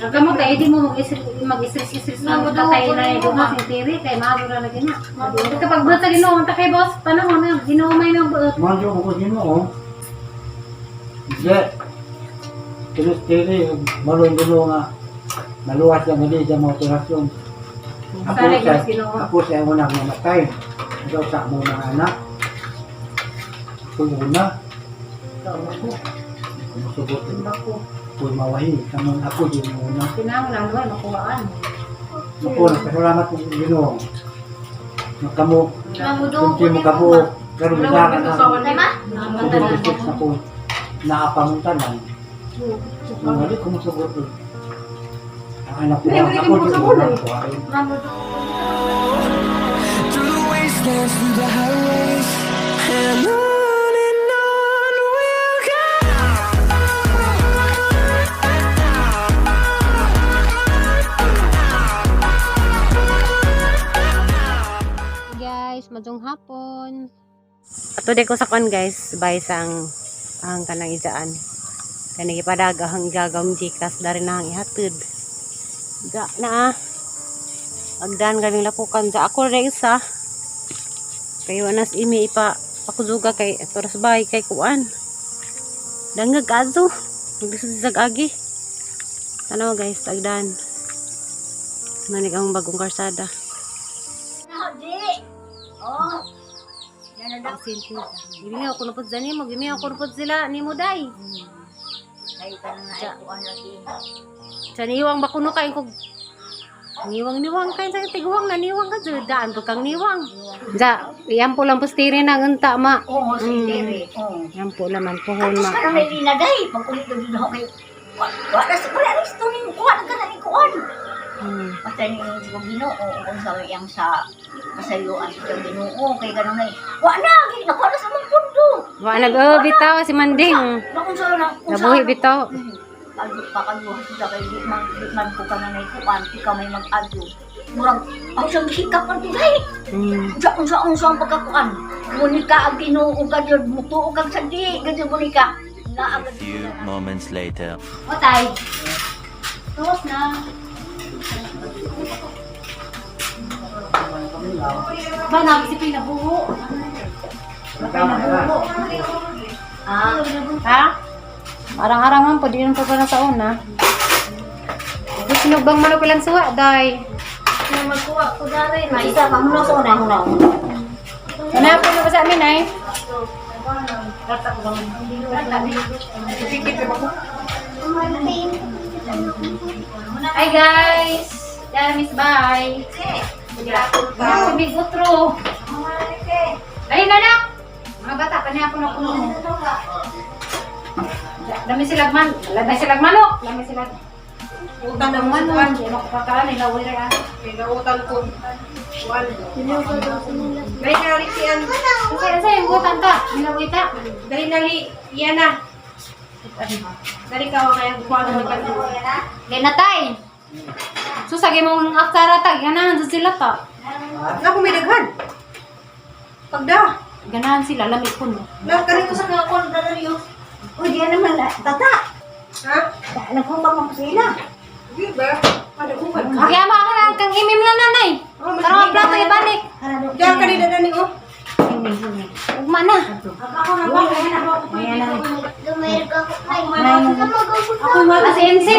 Nagamot kay di mo mag-stress na tatay na yung dumas yung tiri kay madura lagi na. Kapag buot sa Ginoo ta kay boss, panahon na Ginoo may nang buot. Manjo ko Ginoo. Hindi. Terus tiri maroon dulo nga naluwas ang hindi sa mga operasyon. Ako sa unang namatay. Ikaw sa mga anak. Pag-una. Masubot. Kung mawahi, kamang ako din muna. Pinangon ang luway, makuhaan. Ako, nagpasalamat kong Ginoo. Nakamu, kunti mo kabo, pero bilangan na kung isip na po naapamuntanan. Hindi ko masubot doon. Ang anak ko, ako din muna. Through the wastelands, through the highways, and on we'll go. Guys, madung hapon. Ato de ko sa kon guys, bay sang ang kanang ijaan. Kani gipadaga hang igagam jikas dari na hang ihatid. Ga na ah. Agdan galing lapukan sa ako rin isa. Kayo anas imi ipa pakuzuga kay toras bay kay kuan. Dangag azo. Magdisod sa agi. Tanaw guys, agdan. Manig ang bagong karsada. Oh. Ang silti. Gimi ako napod sa nimo, gimi ako napod sila nimo day. Ay kana na ay kuan lagi. Sa niwang bakuno kay kog niwang kay sa tiguwang na niwang ka daan to kang niwang. Ja, iyan po lang pustiri na unta ma. Oo, sige. Oo. Yan po laman pohon ma. Para may dinaday pag ulit do dito kay wala sa to ning kuan kana ni kuan. Basta ni ko Ginoo kung sa yang sa kasayuan sa Ginoo kay ganun ay. Wa na gi nakuha na sa mong pundo. Wa bitaw si Manding. Nakon sa na. Nabuhi bitaw. Pagpakaluha sa kay di man ko ka na kuan ikaw may mag-adyo. Murag ang siyang hikap ang tulay. Diyan sa pagkakuan. Monika ang Ginoo ka jud mutuo kag sandi gadyo Monika. A few moments later. Otay. Tuwas na. Ba na si pinabuho. Ha? Arang-arang man po, di nang pagkala sa una. Ito sinugbang manok ilang suwa, day. Magkuha ko na rin. Isa pa muna sa una. Hanapin mo ba sa amin, ay? Hi, guys! Yan, Miss Bay. Yan, Big Utro. Ay, nanak! Mga bata, kanihapon ako nung. Dami silang manok. Dami silang utang ng manok. Hindi mo kapakalan, ilawin rin ah. Pinautan ko. One. Dahil nali siyan. Kasi yung utang ka, ilawin ta. Dahil nali yan na. Dahil ka kaya kuha ng kanto. Genatay! Susagi mong aksara ta, ganahan sa sila ta. Ako may daghan. Pagda. Ganahan sila, lamig po no. Nagkarin ko sa kakon na naliyo. Uy, di naman tata. Ha? Nagkumbang mo sila. Di ba? Padaguhan ka. Kaya mga kang imim lang nanay. Tara ang plato ibalik. Diyan ka rin na ni oh. Ugma na. Ako na ba? Ayan na. Lumayag ako. Ay, Ako mo si MC.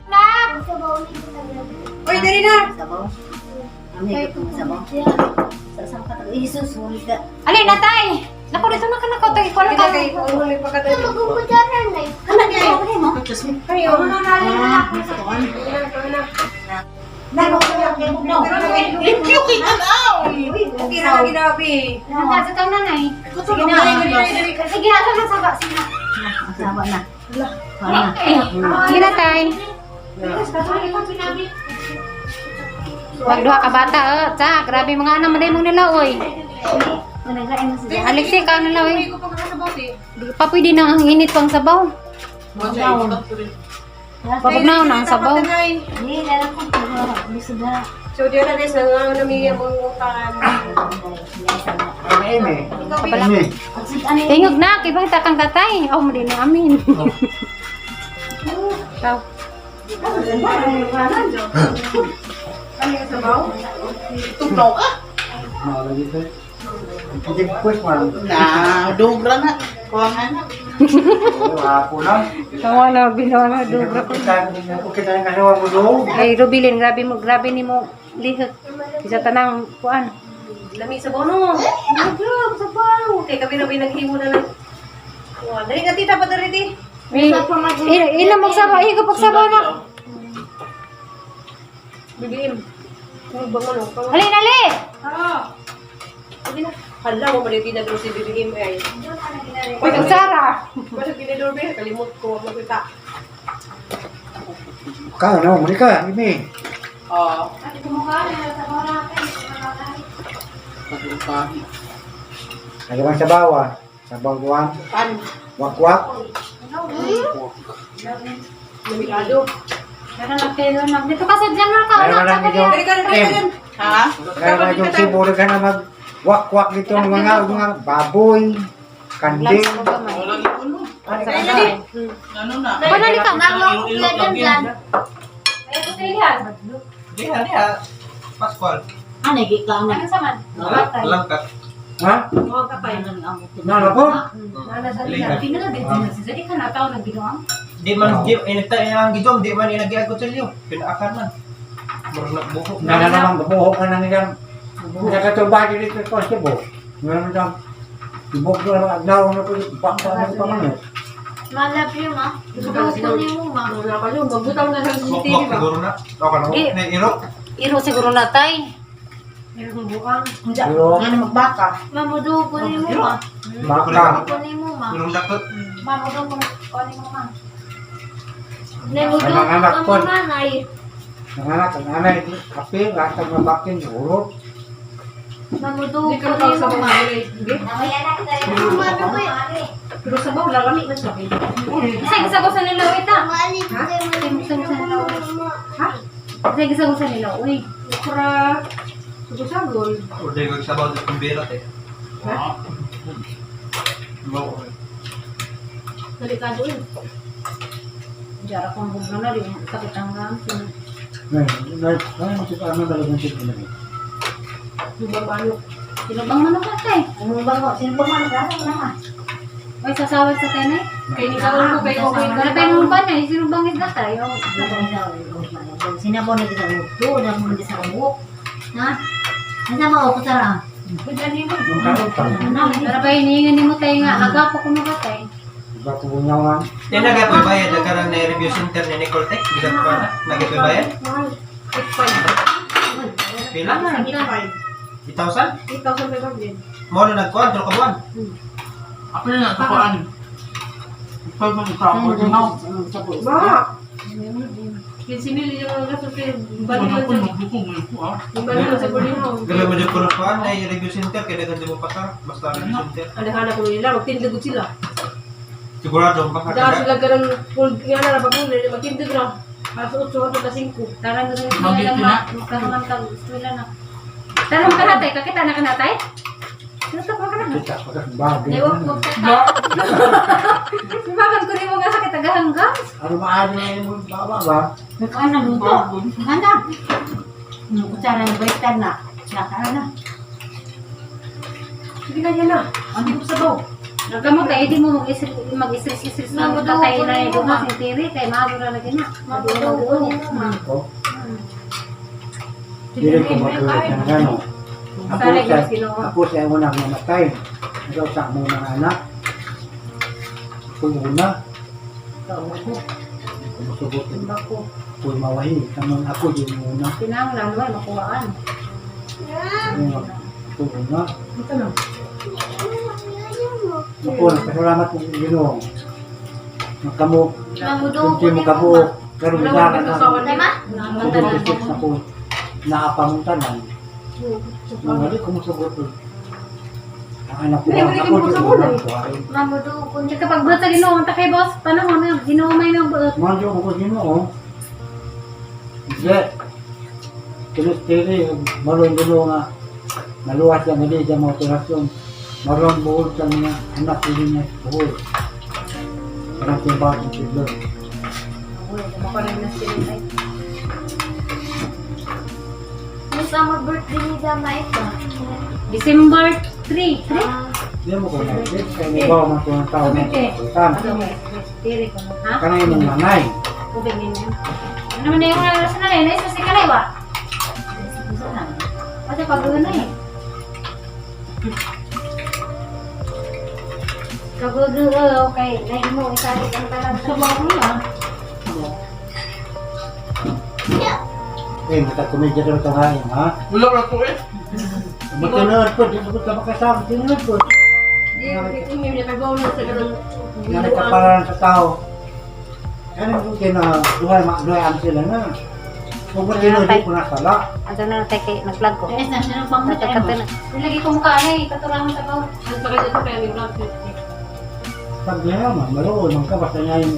Nak! Uy, dali na. Sabaw. Amay ko sabaw. Sasang ka tayo. Jesus, muli ka. Ali, natay! Naku, dito na ka nakotay. Ikaw na ka. Kay uli pa ka dali. Magumudyanan na eh. Ano niya? Ano mo? Kayo. Nako ko yung kebugnaw. Review kita daw. Okay na ginabi. Nasa kang nanay. Sige na. Sige na, sa saba. Sige na. Sawa na. Wala na. Sige na, tay. Wag duha ka bata, ta. Grabe mga anak maday mong nila, oy. Nagkain mo sila. Alexi, ka nila, oy. Hindi ko pa kakasabot eh. Di pa pwede na ang init pang sabaw. Pagugnaw na ang sabaw. Hindi, lalak ko. Bisod na. So, diyan na rin sa namigyan mong utangan. Tingog na, kibang takang tatay. Oh, mo din amin. Ikaw. Ano yung sabaw? Tuklaw ka. Maulagi ito. Hindi ko man. Na, dogra na. Kuwangan na. Ako lang. Tawa na, binawa na, dobra ko. Kita yung kanawa mo doon. Ay, Rubilin, grabe ni mo lihot. Isa tanang kuan. Lami sabaw no. Grabe, sabaw. Kaya kami naghimo na lang. Wah, dali ka tita pa dali di. Ina magsabaw, ikaw pagsabaw na. BBM. Ano ba mo no? Halin, ali! Hindi na. Hala mo mali tinadro si BBM ay. Pagsara. Basta tinadro ba kalimot ko magkita. Kaya na, muli ka, Imi. Oo. Ano bang sabawan? Sabang buwan? Pan. Wakwak? Namigado. Dito ka sa general ka. Meron lang dito. Dali ka dyan. Ha? Meron lang yung siburo ka na mag-wakwak dito ng mga baboy, kanding. Wala ni kuno. Ano na? Panali ka. Dyan. Diha, diha. Pascual. Ano, ikaw na. Alam ka. Ha? Huwag ka pa yun. Nana po? Nana sa lila. Di man, di, ang gidom, di man inagiag ko sa liyo. Pinaakan man. Murag nagbuho. Nana naman, babuho ka ng isang nakatubagi dito sa Cebu. Meron lang, ibog ko lang agnaw na po, bangka na pa man. Malap yun ma. Ito ko ni mo ma. Wala ka yun. Magbutang na sa Mokmok CCTV ba? siguro na. O ka na mo. Di. Na iro. Iro siguro na tay. Meron bukang. Pero, Ano magbaka? Mamudo ko ni mo ma. baka, Ko ni mo ma. Irong dakot. Mamudo ko ni mo ma. Nemudo Ang anak ko ko. mo nanay. nanganak, ang anay, kape, lahat ng mabakin, urot. Mamudo Hindi ko ka ni pa sa mo ma. mga Hindi. Pero sabaw, lalami na siya. Isa ko sa nila ita. Ha? Isa ko sa nila. Uy. Ukra. Sagol-sagol. O di magsabaw sa kumbirat eh. Ha? Bawo. Delikado yun. Jara kong bugno na rin. Sakit ang rampin. Ano talagang sito na rin? Lubang ano. Sinubang man ako tay. Sino bang ano ka naman? May sasawag sa tenay. Kaya ni Saul ko kayo ko Kalapin mo ba na? Sinubang isda tayo. Sinabon na kita uto, na mo sa ubo. Ha? Ano mo ko tara? Yung karoon pa. Para ba hinihingan ni mo tayo nga. Agapo ko magatay. Iba po bunyawan. Yan nagatoy bayad. Nagkaroon na review center ni Nicole Tech. Bigat pa na. Nagatoy bayad. Pila? 8,000? 8,500. Mo na nagkuhan. Pero kabuan. Ako na nga, kakuan. Ikaw mo sa ako. Ba? 15 million yung gastos kayo. Balik lang sa balik lang sa boarding house. Gawin mo dyan ko na kuhan. Na review center. Kaya dagan di mo pasar. Basta review center. Anahanap ko nila, magtindigod sila. Sigurado ang Dahil pakakita. sila ganang full nga na napapun, magtindig na. Kaso 8 hanggang 5. Tara doon sa Mabit eskwela na. na. Magkaroon ng tag-eskwela na. Tanong ka natay. Kakita na ka natay? Sino ka pa ka na? Kita pa kasi bagay. Ay, wag ka. Simagan ko rin mo nga sa kitagahanggang. Ano maano na yung baba ba? Ano luto? Ano? Kutsara ng baitan na. Nakara na. Sige na yan na. Ang di ko sabaw. Nagamot tayo, di mo mag-isris-isris na mo tatay na yung dumas yung tiri. Kaya maagura lagi na. Mamudo ko ni mo ma. Ako? Hindi ko matulit ng gano. Ako sa unang namatay. Ikaw sa mo ng anak. Ako una. Ako masubutin. Bako. Ako mawahi. Kamang ako din muna. Pinanglan, wala makuhaan. Ako una. Ito na. Ako, nagpasalamat kong Ginoo. Magkamo, Mamudo ko kunti mo ni kabo, mo ma. karong Wala dagat ko na. sasawan din. Tama? Kung na po, naapamuntanan. Nung hindi ko masugot ko. Ang anak ko, Hindi, hindi ako ka din masugot unang eh. buhay. Mamudo ko ni Kasi kapag buhat sa ginoon, takay boss, panahon na, ginomay na buhat. Manjo ko Ginoo. Hindi. Tulis-tiri, maroon dulo nga. Naluwas yan, hindi siya mga operasyon. Maroon buhol sa mga anak ko niya, buhol. Anak yung bakit siglo. Maparin na sila ay. Basta mag-birthday ni Dama ito. December 3. Hindi mo ko na-update. Kaya may bawa man ko ng tao na ikutan. Tiri ko na. Ha? Kanay mong nanay. Tubig ninyo. Ano man na yung nalas na rin? Naisa si Kalay ba? Kasi pag-uwi na eh. Kagudu, okay. Nahin mo, isalit ang talaga sa mga mo ah. Eh, matakomedya daw ito ngayon, ha? Wala ka po eh. Matinood po, di ko ka makasama. Tinood po. Hindi niya nagawa na sa ganun. Nga nagkaparan sa tao. Ano kung duhay ang sila na. Kung matinood, di ko nasala. Ano na natin kay nag-vlog ko? Yes, na siya ng pang Nagkakata na. Nilagay ko mukha na eh. Katulangan sa baw. Ang sakit ito kaya may vlog. Pag niya naman, maluoy, man ka, basta niya yung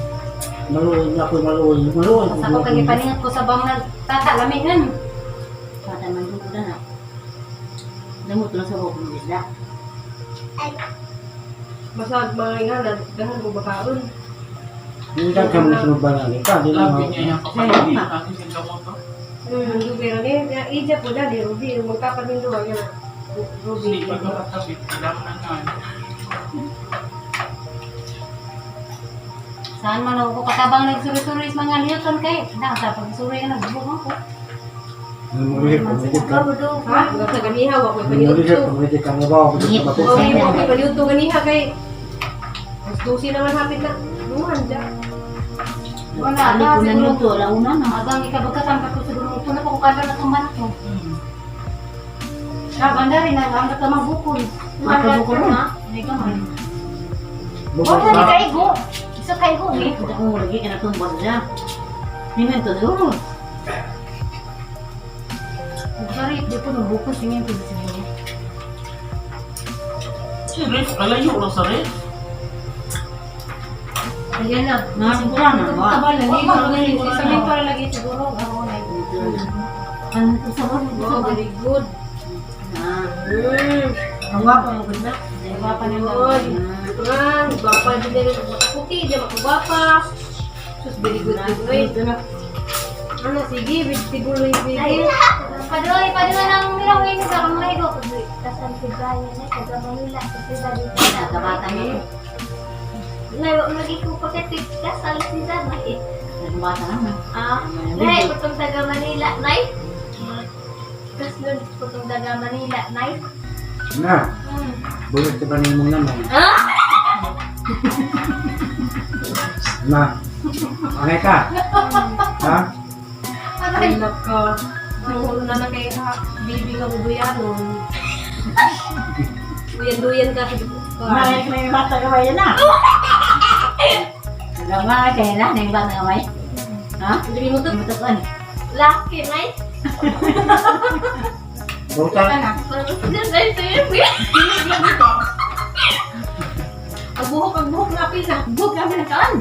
maluoy niya ako, maluoy. Basta ko kay paningat ko sa baw na tatalaminan. Pata man doon ko na. Namot lang sa buhok ng isda. Masad mga ingana, ganun ko bakaon. Hindi ka mo sunod ba na ka? Di Labi na niya yung kapatid. Lagi yung gamot to. Dubera niya, ija po dali, Ruby, magkapat din doon. Ruby, Hindi pa kapatid. Kailangan na nga. Saan man ako katabang nagsuri-suri sa mga liyoton kay. Sa pag-suri ka nagbubong ako. Maluoy, pamilya ka. ha? Sa ganihaw, ako Maluoy, ipaniuto. pamilya ka nga ba? Ako dito sa Oo, bato. ako ipaniuto ganiha kay. Mas dusi naman hapit na. Nuhan dyan. Wala Ano na ko na siguro. luto, launa na. Abang ikabagkatampat ko siguro ito na kung kala na itong manok ko. Banda rin na ang natamang bukol. Makabukol na. Hindi ka man. Bukod Wala ni pa. kaigo. Isa kaigo eh. Kita ko lagi kena tumbas siya. Pimento dulu. Sorry, di ko nung bukol singin ko siguro. Si Riff, lalayo lang sa Riff. Ayan na. Nasigura na ba? Tabal na. Hindi ko sabihin para lagi siguro. Ako na Ano ito sa bawah? Wow, very good. Nah, Ang wapa mo ganda. Diba pa nila? Oy. Ah, gwapa din din puti, di makagwapa. Sus, very good. Wait, ano, sige, vegetable yung sige. Padoy ng mirang ini sa kamay ko. Kasan si Brian na taga Manila. Kasi sabi ko sa Kabata niya. lagi ko pagkatik kasal si Zamay. Nagbata naman. Nay, putong taga Manila, nay. Kaslun putong taga Manila, nay. Na, bulit ka ba na yung naman? Na, okay ka? Ha? Anak ka. Nahulo na kay bibi nga bubuyanon. Duyan-duyan ka. May bata kamay yan na. Lama kaya na, may bata kamay. Ha? Hindi mo to. Mutukan. Laki, nay. Buta? Nay, sa'yo. Ang buhok na pila. Buk kami na kaan.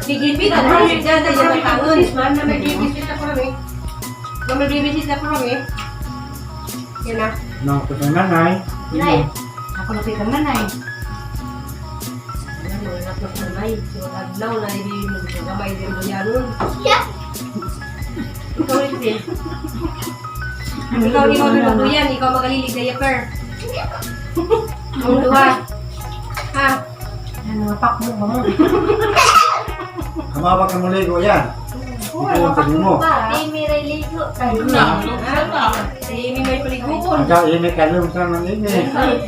Bigil-bigil na rin dyan. Dyan na kanon. Man, na may babysit na kami. Na may babysit na kami. Yan na. Nang ko sa nanay. Nay. Ako na pikang nanay. Ano, anak na nanay. So, adlaw na hindi mo gamay din mo yanon. Ikaw rin din. Ikaw magduyan. Ikaw magalilig na yaper. Ang duha. Ha? Ano, pakbo mo. Kamabag ka mo ligo yan. Ito yung sabi mo. Di miray ligo. Na, luksan na. Si Amy may paliguan. Ang kainit ka lumsan ng ini.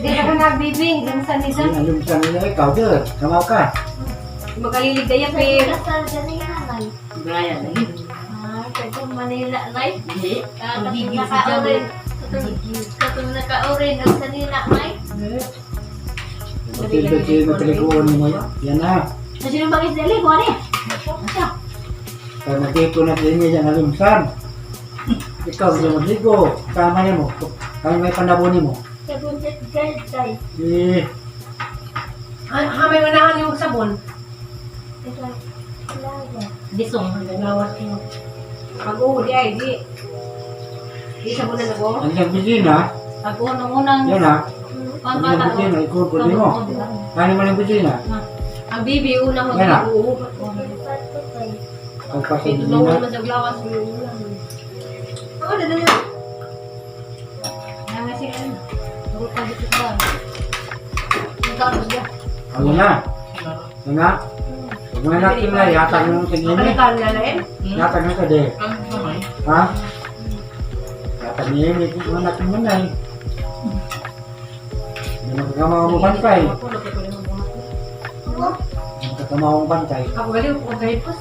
Di ka nagbibing. Dun sa nisa. Ang lumsan nila ikaw dyan. Kamaw ka. Magalilig na yaper. Kasal ganiha, nay. Brian lagi. Taga Manila, nay. Hindi. Katong naka-orin. Katong naka-orin. Ang sanila, nay. Pagkilbet mo paliguan mo yan. Yan na. Sa sino ba isdali ko ani? Kaya nagkiko na din yan ang lumsan. Ikaw hindi mo ligo. Tama niya mo. Kaya may panaboni mo. Kabuntit guard, tay. Eh, Hamay manahan yung sabon. Ito, laga. Disong. Nagawas mo. Pag-uuli ay, di. Di sabon na ako. ang siyang bisina. Ako nung unang Yan ha. pang Ang siyang bata ko. bisina. Ikot ko din mo. Kaya naman ang bisina. Ang bibi, una mo Yan na. nag-uuli. Pagod Pagpasok Ito din lang na. naman sa glawas. Oo, dada niya. Nang sila ano. Huwag ka dito ba? Nagkaros niya. Ano na? Ano na? Huwag mo na natin na, yatag ng tingin eh. Nakalikan niya na eh. Yatag na ka de. Kan kamay. Ha? Yatag niya yun, hindi mo natin mo na eh. Hindi magkakamaw mo bantay. Ako, nakikunin mo buhat. Magkakamaw mo bantay. Ako galing, ako kahit pas.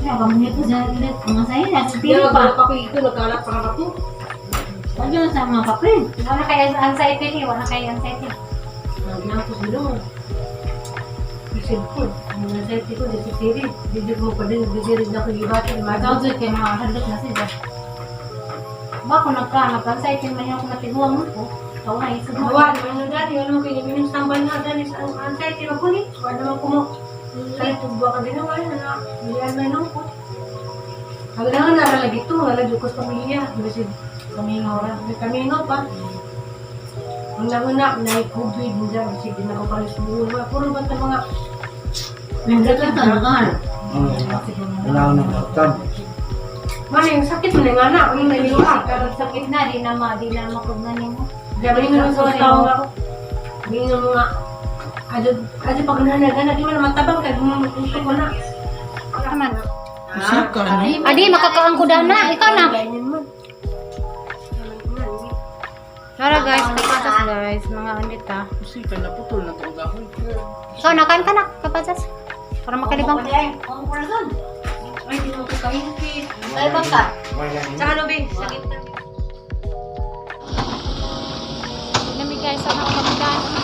Kaya kami nito sa ulit. Mga sa'yo, nasa Hindi tiro na pa. ako ito, nagkalat pa ka po. Huwag yun sa mga kapre. Wala kayo anxiety eh. Wala kayo anxiety. Nagnatos mo naman. Isip ko, ang nasayti ko, dito siri. Dito mo pa din, dito na kagibati. Ikaw doon kayo mga handok na sila. Bako nagka-anxiety man yung kumatibuang mo po. Ikaw na isip mo. Awan, ano dati, ano kayo, minum tambal na dali sa anxiety na po ni. Wala naman ko mo. Kaya tugba ka din naman, na bilihan na nung ko. Ang lang naralagi ito, mga lagi ko sa pamilya. Kasi kamino na, may kamino pa. Ang nanguna, na-COVID dyan, kasi di na ko palis buo. Puro ba ito mga... Nandiyan ka ito, nakaan. Kailangan ng hospital. Mali, yung sakit mo na nga na, ang naliwa. Karang sakit na, di na makugnanin mo. Gabi nga ng mga tao nga ako. Hindi nga mga... Ado pag nanaganak, di mo naman tabang ka, gumamutusin ko na. Kaman. Isip ka ano? Adi, makakaang ko na. Ikaw na. Ganyan mo. Tara guys, kapatas guys. Mga andita. Isip ka naputol na tuog ako. So, nakain ka na, kapatas. Para makalibang. Ang corazon. Ay, di mo ko kainit. Ay, baka. Tsaka no, be, sakit na. Nami guys, sana ako magdaan.